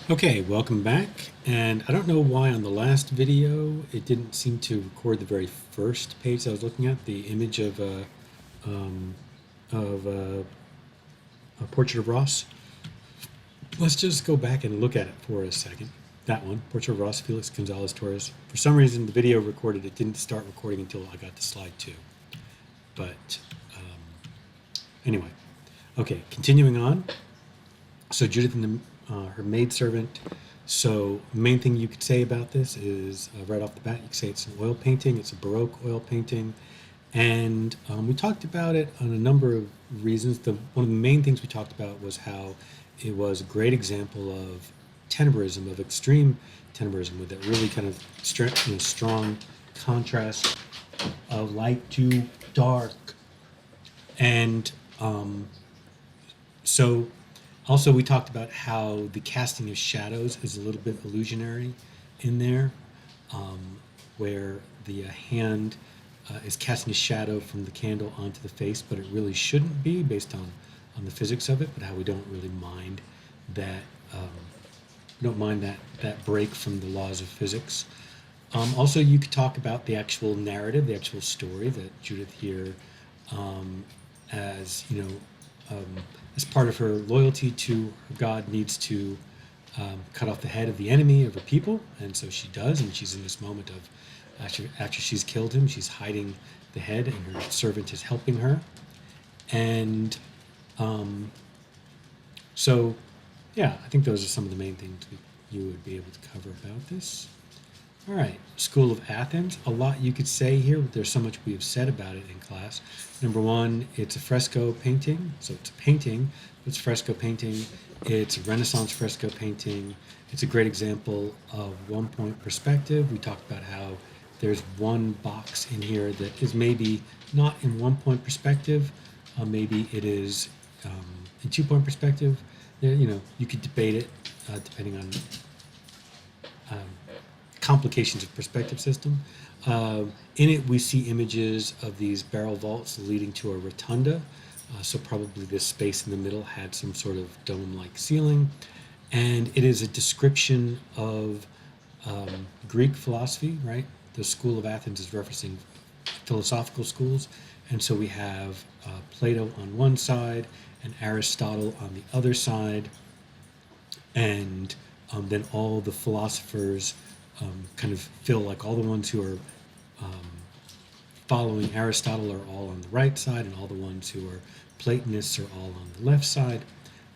Okay, welcome back. And I don't know why on the last video it didn't seem to record the very first page I was looking at, the image um, of a portrait of Ross. Let's just go back and look at it for a second. That one, Portrait of Ross, Felix Gonzalez Torres. For some reason, the video recorded, it didn't start recording until I got to slide 2. But anyway, okay, continuing on. So Judith and her maidservant. So main thing you could say about this is right off the bat, you could say it's an oil painting. It's a Baroque oil painting. And we talked about it on a number of reasons. One of the main things we talked about was how it was a great example of tenebrism, of extreme tenebrism, with that really kind of strong contrast of light to dark. And so also we talked about how the casting of shadows is a little bit illusionary in there, where the hand is casting a shadow from the candle onto the face, but it really shouldn't be based on the physics of it, but how we don't really mind that that break from the laws of physics. Also, you could talk about the actual narrative, the actual story that Judith here, as as part of her loyalty to her God, needs to cut off the head of the enemy of her people, and so she does, and she's in this moment of after she's killed him, she's hiding the head, and her servant is helping her, and so yeah, I think those are some of the main things you would be able to cover about this. All right, School of Athens. A lot you could say here, but there's so much we have said about it in class. Number one, it's a fresco painting. So it's a painting, but it's fresco painting. It's a Renaissance fresco painting. It's a great example of one-point perspective. We talked about how there's one box in here that is maybe not in one-point perspective. Maybe it is in two-point perspective. You could debate it depending on complications of perspective system. In it, we see images of these barrel vaults leading to a rotunda. So probably this space in the middle had some sort of dome-like ceiling. And it is a description of Greek philosophy, right? The School of Athens is referencing philosophical schools. And so we have Plato on one side and Aristotle on the other side. And then all the philosophers kind of feel like all the ones who are following Aristotle are all on the right side, and all the ones who are Platonists are all on the left side,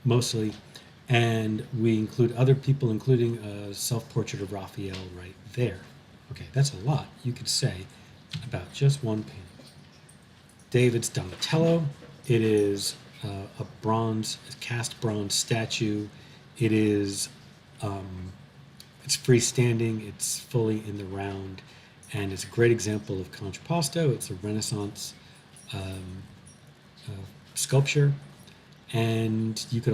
mostly. And we include other people, including a self-portrait of Raphael right there. Okay, that's a lot you could say about just one painting. David's Donatello. It is a cast bronze statue. It is it's freestanding, it's fully in the round, and it's a great example of contrapposto. It's a Renaissance sculpture, and you could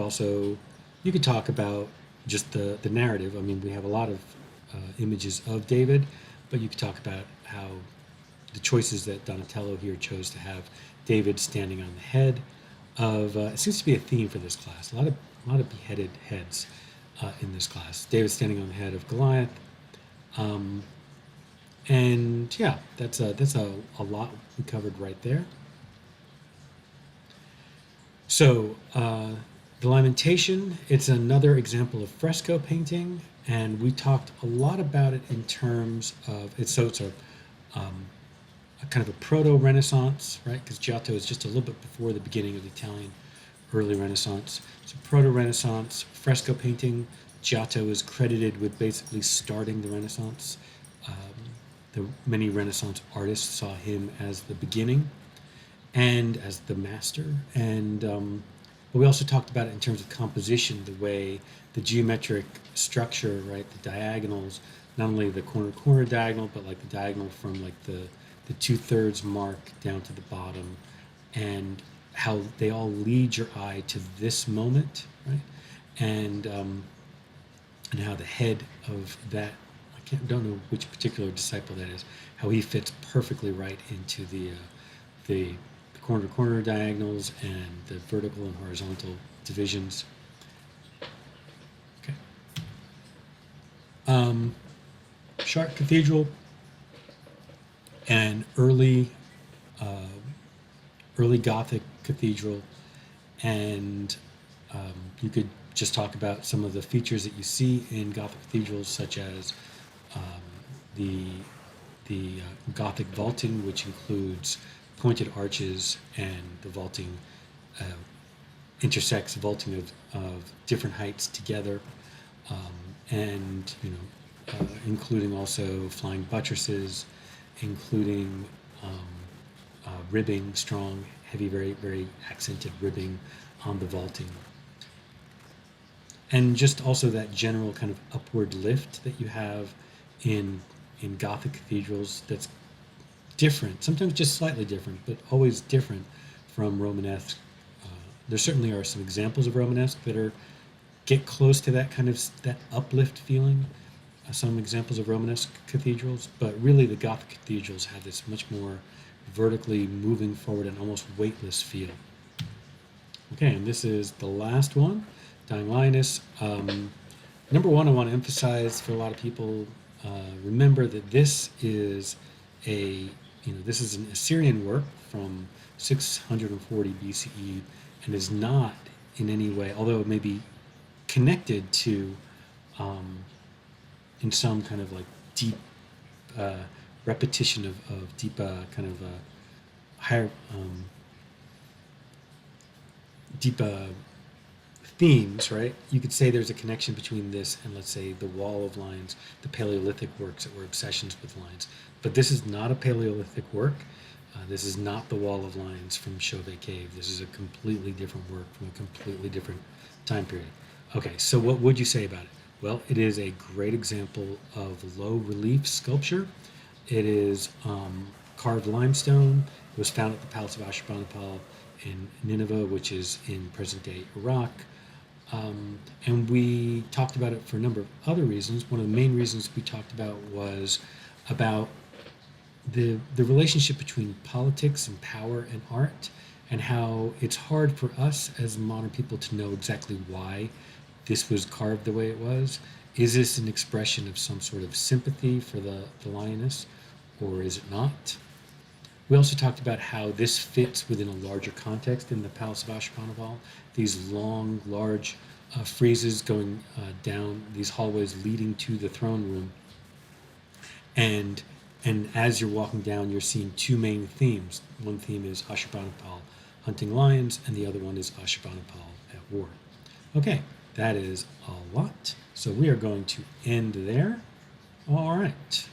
talk about just the narrative. I mean, we have a lot of images of David, but you could talk about how the choices that Donatello here chose to have David standing on the head of. It seems to be a theme for this class. A lot of beheaded heads. In this class. David standing on the head of Goliath. And yeah, that's a lot we covered right there. So the Lamentation, it's another example of fresco painting, and we talked a lot about it in terms of it's a kind of a proto-Renaissance, right? Because Giotto is just a little bit before the beginning of the Italian early Renaissance. So proto-Renaissance fresco painting. Giotto is credited with basically starting the Renaissance. The many Renaissance artists saw him as the beginning and as the master. And but we also talked about it in terms of composition, the way the geometric structure, right, the diagonals, not only the corner diagonal, but like the diagonal from like the 2/3 mark down to the bottom, and how they all lead your eye to this moment, right? And how the head of that, don't know which particular disciple that is, how he fits perfectly right into the corner diagonals and the vertical and horizontal divisions. Okay. Chartres Cathedral, an early Gothic cathedral, and you could just talk about some of the features that you see in Gothic cathedrals, such as um, the Gothic vaulting, which includes pointed arches, and the vaulting uh, intersects vaulting of different heights together, and including also flying buttresses, including ribbing, strong, heavy, very very accented ribbing on the vaulting, and just also that general kind of upward lift that you have in Gothic cathedrals that's different, sometimes just slightly different, but always different from Romanesque. There certainly are some examples of Romanesque that are get close to that kind of that uplift feeling. Some examples of Romanesque cathedrals, but really the Gothic cathedrals have this much more vertically moving forward and almost weightless feel. Okay, and this is the last one, Dying Lioness. Number one, I want to emphasize for a lot of people, remember that this is this is an Assyrian work from 640 BCE, and is not in any way, although it may be connected to, in some kind of like deep repetition of deep kind of higher deep themes, right? You could say there's a connection between this and, let's say, the Wall of Lines, the Paleolithic works that were obsessions with lines. But this is not a Paleolithic work. This is not the Wall of Lines from Chauvet Cave. This is a completely different work from a completely different time period. Okay, so what would you say about it? Well, it is a great example of low relief sculpture. It is carved limestone. It was found at the Palace of Ashurbanipal in Nineveh, which is in present-day Iraq. And we talked about it for a number of other reasons. One of the main reasons we talked about was about the relationship between politics and power and art, and how it's hard for us as modern people to know exactly why this was carved the way it was. Is this an expression of some sort of sympathy for the lioness, or is it not? We also talked about how this fits within a larger context in the Palace of Ashurbanipal. These long, large friezes going down these hallways leading to the throne room. And as you're walking down, you're seeing two main themes. One theme is Ashurbanipal hunting lions, and the other one is Ashurbanipal at war. Okay, that is a lot. So we are going to end there. All right.